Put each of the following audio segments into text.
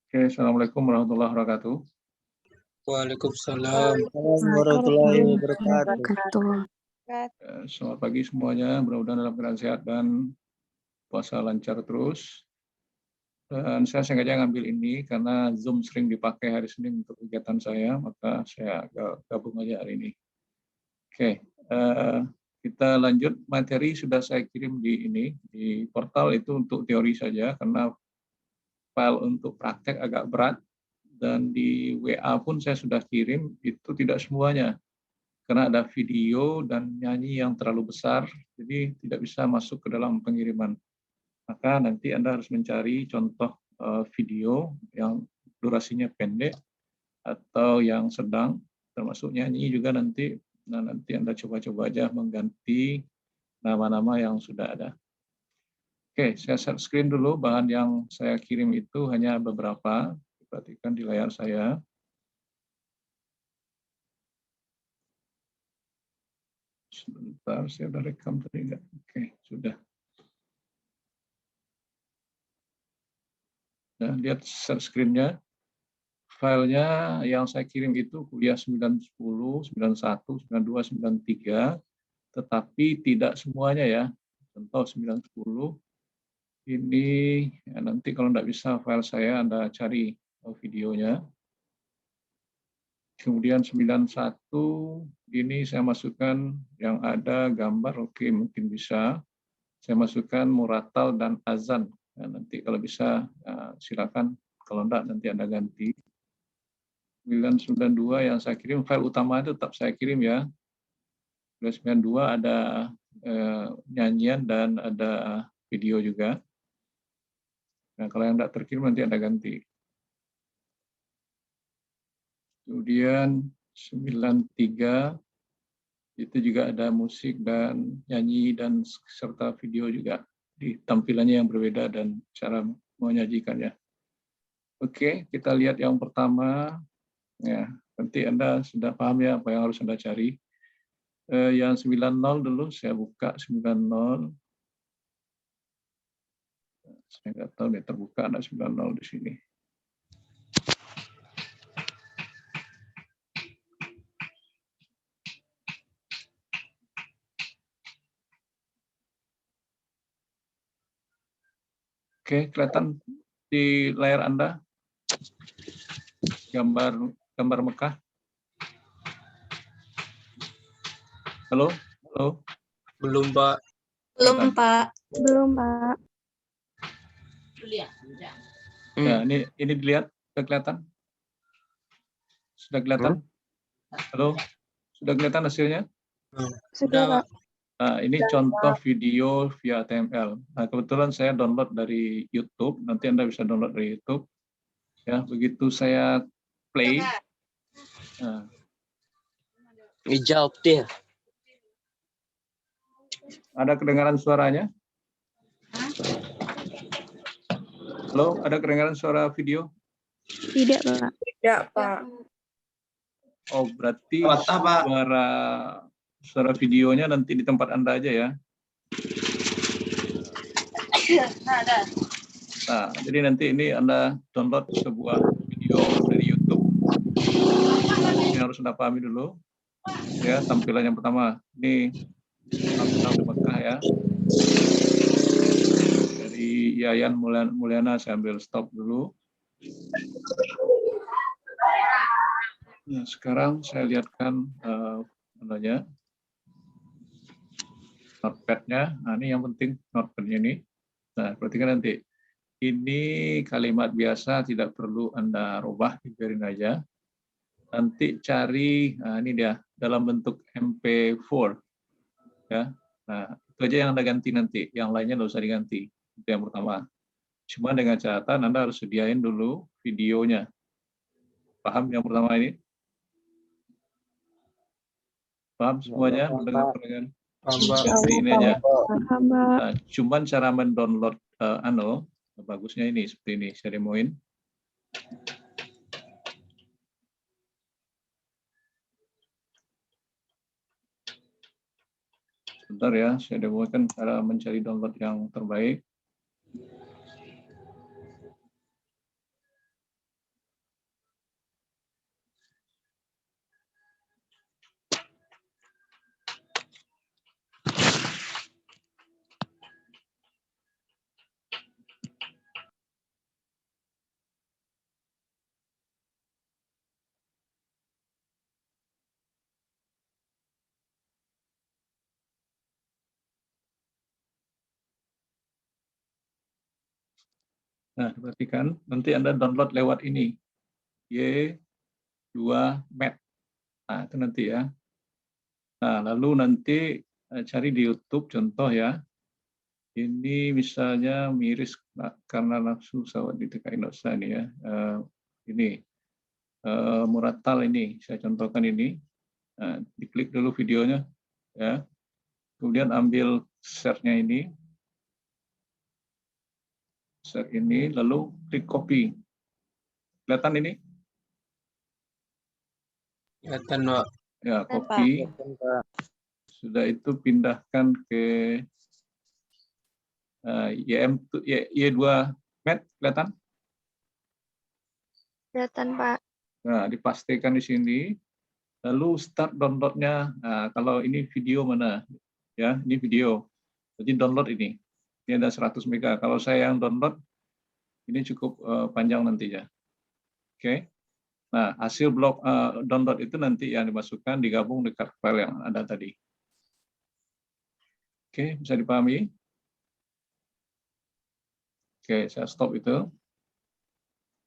Oke, Assalamualaikum warahmatullahi wabarakatuh. Waalaikumsalam. Warahmatullahi wabarakatuh. Selamat pagi semuanya, mudah-mudahan dalam keadaan sehat dan puasa lancar terus. Dan saya sengaja ngambil ini karena Zoom sering dipakai hari Senin untuk kegiatan saya, maka saya gabung aja hari ini. Oke, kita lanjut. Materi sudah saya kirim di portal itu untuk teori saja, karena file untuk praktek agak berat, dan di WA pun saya sudah kirim, itu tidak semuanya. Karena ada video dan nyanyi yang terlalu besar, jadi tidak bisa masuk ke dalam pengiriman. Maka nanti Anda harus mencari contoh video yang durasinya pendek atau yang sedang, termasuk nyanyi juga nanti. Nah, nanti Anda coba-coba aja mengganti nama-nama yang sudah ada. Oke, saya share screen dulu. Bahan yang saya kirim itu hanya beberapa. Perhatikan di layar saya. Sebentar, saya udah rekam tadi enggak? Oke, sudah. Nah, lihat share screen-nya. Filenya yang saya kirim itu kuliah 910, 91, 92, 93, tetapi tidak semuanya ya. Contoh 910, ini ya, nanti kalau tidak bisa file saya, Anda cari videonya. Kemudian 91, ini saya masukkan yang ada gambar, oke mungkin bisa. Saya masukkan muratal dan azan. Nah, nanti kalau bisa silakan, kalau enggak nanti Anda ganti. 992 yang saya kirim, file utama itu tetap saya kirim ya. 992 ada nyanyian dan ada video juga. Nah, kalau yang tidak terkirim nanti Anda ganti. Kemudian 93 itu juga ada musik dan nyanyi dan serta video juga di tampilannya yang berbeda dan cara menyajikannya. Oke, kita lihat yang pertama. Ya, nanti Anda sudah paham ya apa yang harus Anda cari. Yang 90 dulu, saya buka 90. Saya nggak tahu nih terbuka ada 90 di sini. Oke, kelihatan di layar Anda gambar Mekah. Halo, halo. Belum, Pak. Belum, Pak. Belum, Pak. Nah, ini dilihat, sudah kelihatan? Sudah kelihatan? Halo, sudah kelihatan hasilnya? Sudah, Pak. Nah, ini contoh video via HTML. Nah, kebetulan saya download dari YouTube. Nanti Anda bisa download dari YouTube. Ya, begitu saya play. Nah, Dijawab dia. ada kedengaran suaranya? Halo, ada kedengaran suara video? Tidak, Pak. Tidak, Pak. Oh, berarti suara videonya nanti di tempat Anda aja ya. Nah, jadi nanti ini Anda download sebuah video dari YouTube. Ini harus Anda pahami dulu. Ya, tampilan yang pertama. Ini tampilan Mekah ya. Dari Yayan Mulyana, saya ambil stop dulu. Nah, sekarang saya lihatkan notepad-nya. Nah, ini yang penting notepad-nya ini. Nah, perhatikan nanti. Ini kalimat biasa, tidak perlu Anda rubah, biarin aja. Nanti cari, nah ini dia, dalam bentuk MP4. Ya. Nah, itu aja yang Anda ganti nanti. Yang lainnya nggak usah diganti. Itu yang pertama. Cuma dengan catatan Anda harus sediain dulu videonya. Paham yang pertama ini? Paham semuanya? Mendengar dengan ganti ini aja. Nah, cuman cara mendownload bagusnya ini seperti ini. Saya demoin. Sebentar ya, saya demokan cara mencari download yang terbaik. Nah, perhatikan, nanti Anda download lewat ini, Y2Med. Nah, itu nanti ya. Nah, lalu nanti cari di YouTube contoh ya. Ini misalnya miris karena nafsu sawat di TKI Indonesia ini ya. Ini Muratal ini, saya contohkan ini. Nah, diklik dulu videonya ya. Kemudian ambil share-nya ini. Share ini, lalu klik copy. Kelihatan ini? Kelihatan, Pak. Ya, copy. Sudah itu pindahkan ke Y2Med, kelihatan? Kelihatan, Pak. Nah, dipastikan di sini. Lalu start download-nya. Nah, kalau ini video mana? Ya, ini video. Jadi download ini. Ini ada 100 mega. Kalau saya yang download, ini cukup panjang nantinya. Oke. Nah, hasil blok download itu nanti yang dimasukkan digabung dekat file yang ada tadi. Oke, bisa dipahami? Oke, saya stop itu.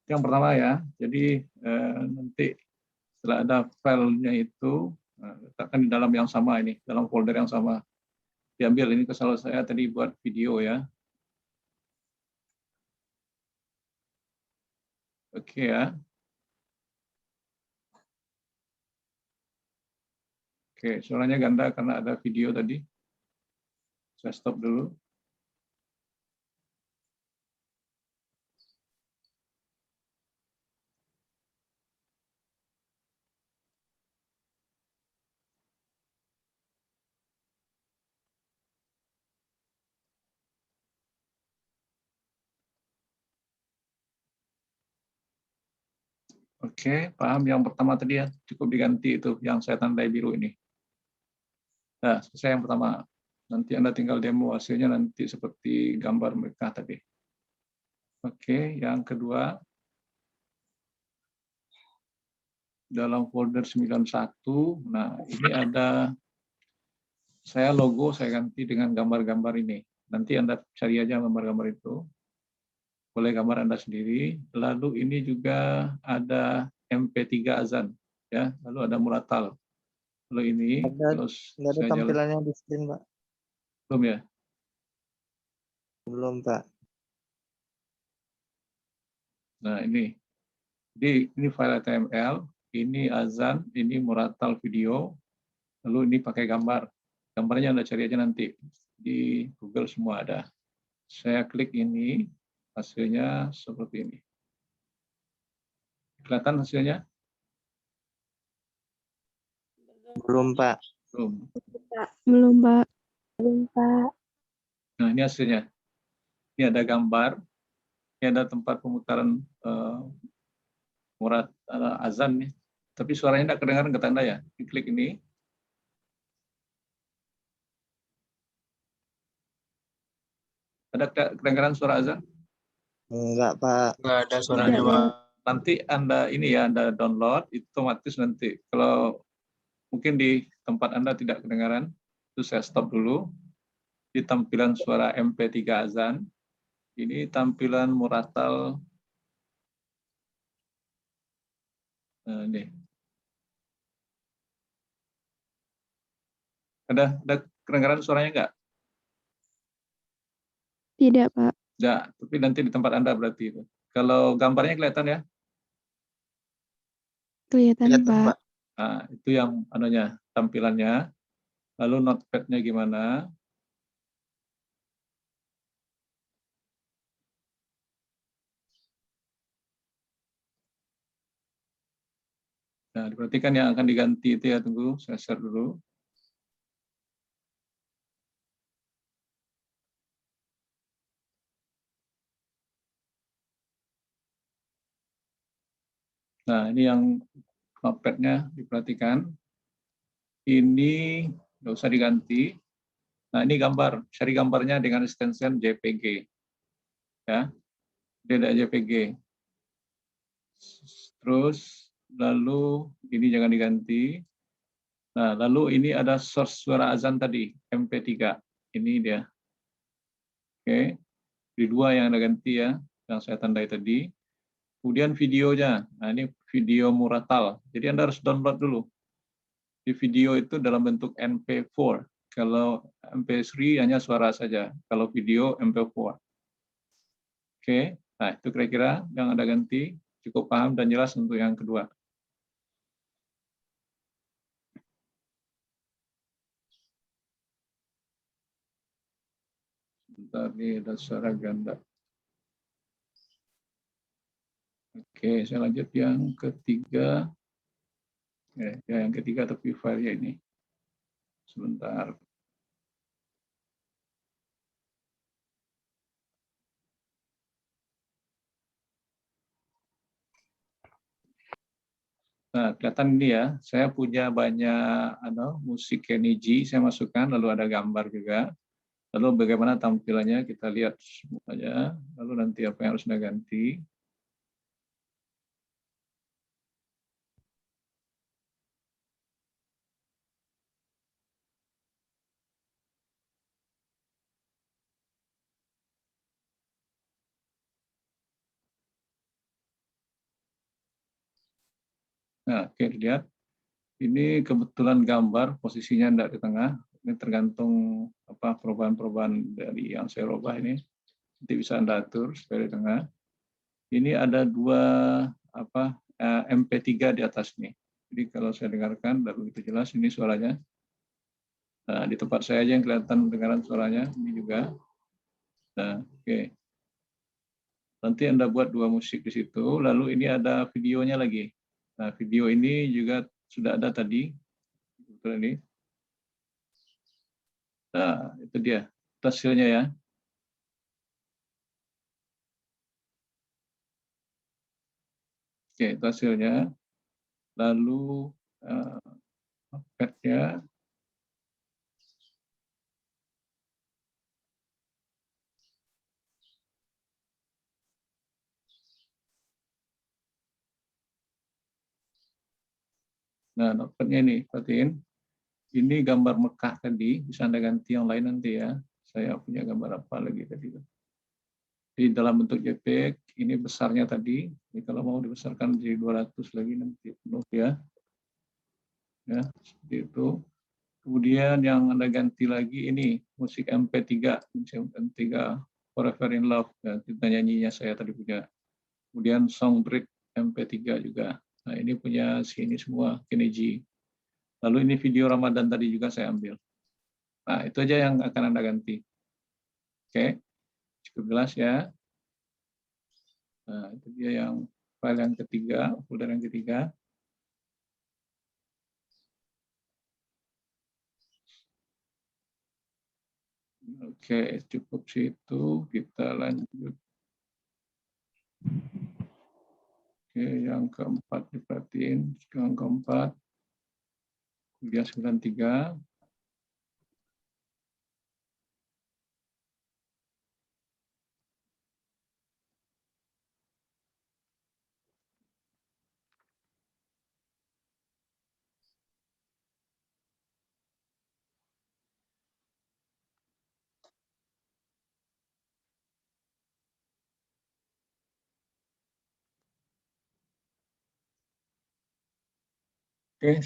Yang pertama ya. Jadi nanti setelah ada filenya itu letakkan di dalam yang sama ini, dalam folder yang sama. Diambil ini kesalahan saya tadi buat video ya. Oke ya. Oke, suaranya ganda karena ada video tadi. Saya stop dulu. Oke, paham. Yang pertama tadi ya, cukup diganti itu yang saya tandai biru ini. Nah, selesai yang pertama. Nanti Anda tinggal demo hasilnya nanti seperti gambar mereka tadi. Oke, yang kedua. Dalam folder 91, nah ini ada, saya logo, saya ganti dengan gambar-gambar ini. Nanti Anda cari aja gambar-gambar itu. Boleh gambar Anda sendiri. Lalu ini juga ada MP3 azan. Ya, lalu ada muratal. Lalu ini terus ada tampilannya di screen, Pak. Belum ya? Belum, Pak. Nah, ini. Jadi ini file HTML, ini azan, ini muratal video, lalu ini pakai gambar. Gambarnya Anda cari aja nanti di Google semua ada. Saya klik ini, hasilnya seperti ini. Kelihatan hasilnya? Belum, Pak. Belum. Belum, Pak. Belum, Pak. Nah, ini hasilnya. Ini ada gambar, ini ada tempat pemutaran azan nih. Tapi suaranya tidak kedengaran ke Anda ya. Klik ini. Ada kedengaran suara azan? Enggak, Pak. Nggak ada suaranya, Pak. Nanti Anda ini ya, Anda download, itu otomatis nanti. Kalau mungkin di tempat Anda tidak kedengaran, itu saya stop dulu. Di tampilan suara MP3 azan, ini tampilan muratal. Ini. Ada kedengaran suaranya enggak? Tidak, Pak. Enggak, tapi nanti di tempat Anda berarti itu. Kalau gambarnya kelihatan ya? Kelihatan, Pak. Nah, itu yang anunya, tampilannya. Lalu notepad-nya gimana? Nah, diperhatikan yang akan diganti itu ya, tunggu, saya share dulu. Nah, ini yang notepad-nya diperhatikan. Ini nggak usah diganti. Nah, ini gambar, cari gambarnya dengan extension JPG. Ya, beda JPG. Terus, lalu ini jangan diganti. Nah, lalu ini ada source suara azan tadi, MP3. Ini dia. Oke, di dua yang ada ganti ya. yang saya tandai tadi. Kemudian videonya, nah ini video Muratal. Jadi Anda harus download dulu. Di video itu dalam bentuk MP4. Kalau MP3 hanya suara saja. Kalau video MP4. Oke, nah itu kira-kira yang Anda ganti. Cukup paham dan jelas untuk yang kedua. Sebentar, ini ada suara ganda. Oke, saya lanjut yang ketiga. Ya, yang ketiga tapi filenya ini. Sebentar. Nah, kelihatan ini ya, saya punya banyak musik Kenny G, saya masukkan, lalu ada gambar juga. Lalu bagaimana tampilannya, kita lihat semuanya. Lalu nanti apa yang harus Anda ganti. Nah, oke, lihat. Ini kebetulan gambar, posisinya tidak di tengah. Ini tergantung perubahan-perubahan dari yang saya ubah ini. Nanti bisa Anda atur supaya di tengah. Ini ada dua MP3 di atas nih. Jadi kalau saya dengarkan, baru itu jelas ini suaranya. Nah, di tempat saya aja yang kelihatan dengaran suaranya, ini juga. Nah, oke. Nanti Anda buat dua musik di situ, lalu ini ada videonya lagi. Nah, video ini juga sudah ada tadi. Betul ini. Nah, itu dia. Itu hasilnya ya. Oke, itu hasilnya. Lalu pad-nya. Nah, notepad-nya ini, perhatiin. Ini gambar Mekah tadi, bisa Anda ganti yang lain nanti ya. Saya punya gambar apa lagi tadi. Di dalam bentuk JPEG, ini besarnya tadi. Ini kalau mau dibesarkan jadi 200 lagi nanti penuh ya. Ya, seperti itu. Kemudian yang Anda ganti lagi ini musik MP3, musik MP3 Forever in Love, ya, kita nyanyinya saya tadi punya. Kemudian Songbird MP3 juga. Nah, ini punya si ini semua, Kenny G. Lalu ini video Ramadan tadi juga saya ambil. Nah, itu aja yang akan Anda ganti. Oke, cukup jelas ya. Nah, itu dia yang file yang ketiga, folder yang ketiga. Oke, cukup situ. Kita lanjut. Oke, yang keempat diperhatiin. Yang keempat, kuliah 93. Oke,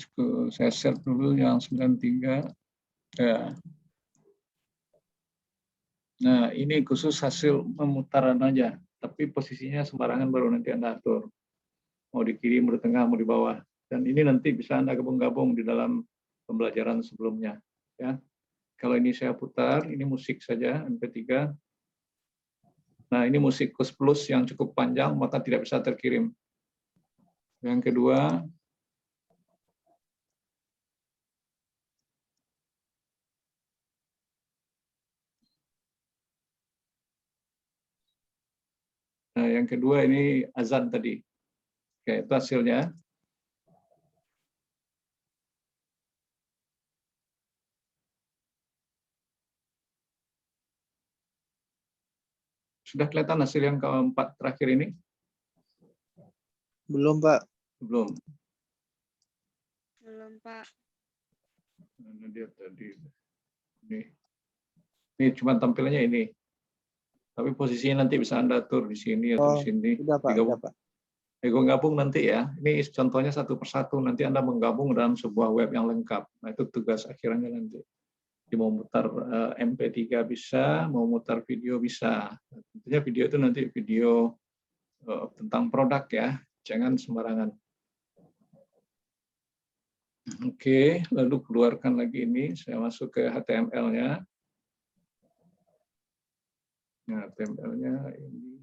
saya share dulu yang 93. Ya. Nah, ini khusus hasil pemutaran aja. Tapi posisinya sembarangan baru nanti Anda atur. Mau di kiri, mau di tengah, mau di bawah. Dan ini nanti bisa Anda gabung-gabung di dalam pembelajaran sebelumnya. Ya. Kalau ini saya putar, ini musik saja, MP3. Nah, ini musik plus yang cukup panjang, maka tidak bisa terkirim. Yang kedua, ini azan tadi. Oke, itu hasilnya. Sudah kelihatan hasil yang keempat terakhir ini? Belum, Pak. Belum. Belum, Pak. Ini dia tadi. Ini cuma tampilannya ini. Tapi posisinya nanti bisa Anda atur di sini atau di sini. Udah Pak, Digabung. udah Pak. Gabung nanti ya. Ini contohnya satu persatu. Nanti Anda menggabung dalam sebuah web yang lengkap. Nah, itu tugas akhirnya nanti. Jadi mau mutar MP3 bisa, mau mutar video bisa. Tentunya video itu nanti video tentang produk ya. Jangan sembarangan. Oke, lalu keluarkan lagi ini. Saya masuk ke HTML-nya. Nah, HTML-nya ini.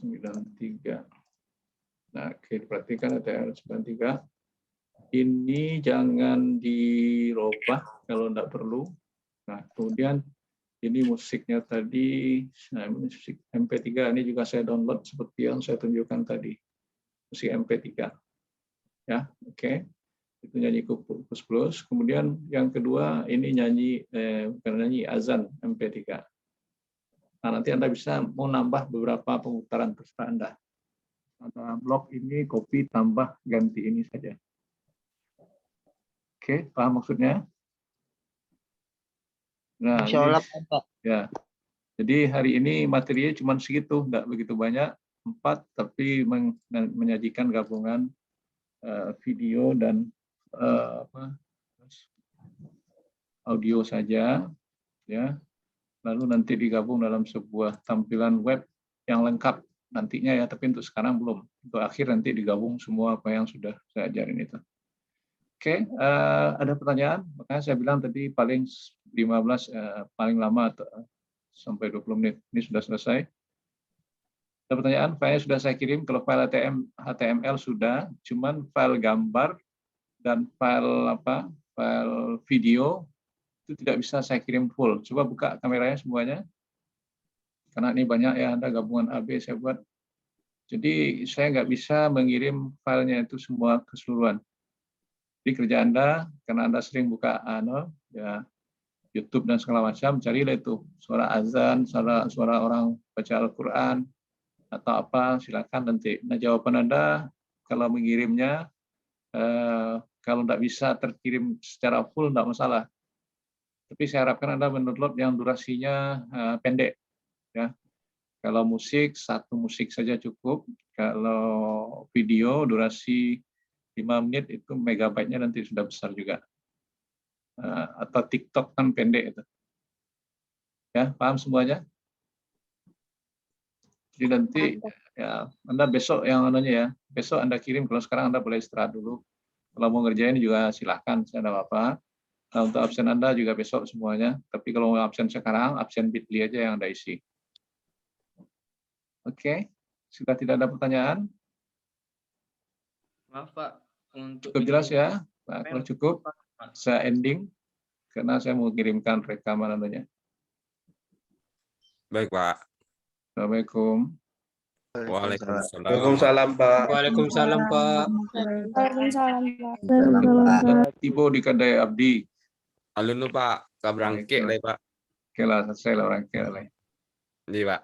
(93). Nah, oke, perhatikan HTML 93. Ini jangan dirubah kalau tidak perlu. Nah, kemudian ini musiknya tadi, nah, musik MP3 ini juga saya download seperti yang saya tunjukkan tadi, musik MP3. Ya, oke. Itu nyanyi Kus Plus. Kemudian yang kedua ini nyanyi bukan nyanyi, azan MP3. Nah, nanti Anda bisa mau nambah beberapa pemutaran terserah Anda. Ada blok ini copy tambah ganti ini saja. Oke, paham maksudnya? Nah, Insya Allah ini, Pak. ya. Jadi hari ini materinya cuma segitu, tidak begitu banyak, 4, tapi menyajikan gabungan video dan audio saja, ya. Lalu nanti digabung dalam sebuah tampilan web yang lengkap nantinya ya, tapi untuk sekarang belum. Untuk akhir nanti digabung semua apa yang sudah saya ajarin itu. Oke, ada pertanyaan? Makanya saya bilang tadi paling 15, paling lama atau sampai 20 menit. Ini sudah selesai. Ada pertanyaan? Filenya sudah saya kirim. Kalau file HTML sudah, cuman file gambar dan file file video itu tidak bisa saya kirim full. Coba buka kameranya semuanya. Karena ini banyak ya, ada gabungan AB saya buat. Jadi saya nggak bisa mengirim filenya itu semua keseluruhan. Jadi kerja Anda, karena Anda sering buka ya, YouTube dan segala macam, carilah itu suara azan, suara orang baca Al-Quran, atau apa, silakan nanti. Nah, jawaban Anda kalau mengirimnya, kalau tidak bisa terkirim secara full, tidak masalah. Tapi saya harapkan Anda mendownload yang durasinya pendek. Ya. Kalau musik, 1 musik saja cukup. Kalau video, durasi 5 menit itu megabyte-nya nanti sudah besar juga. Atau TikTok kan pendek itu. Ya, paham semuanya? Jadi nanti ya Anda besok yang ya, besok Anda kirim, kalau sekarang Anda boleh istirahat dulu. Kalau mau ngerjain juga silahkan, saya tidak apa-apa. Nah, untuk absen Anda juga besok semuanya. Tapi kalau mau absen sekarang, absen Bitly aja yang Anda isi. Oke, sudah tidak ada pertanyaan? Maaf Pak, untuk Cukup jelas ya? Nah, kalau cukup, saya ending karena saya mau kirimkan rekaman namanya. Baik, Pak. Assalamualaikum. Waalaikumsalam. Waalaikumsalam Pak. Waalaikumsalam Pak. Waalaikumsalam, Pak. Tibo di kedai abdi. Alun Pak, kabrangke lah Pak. Oke lah, selesai lah orang kira lah. Iya Pak.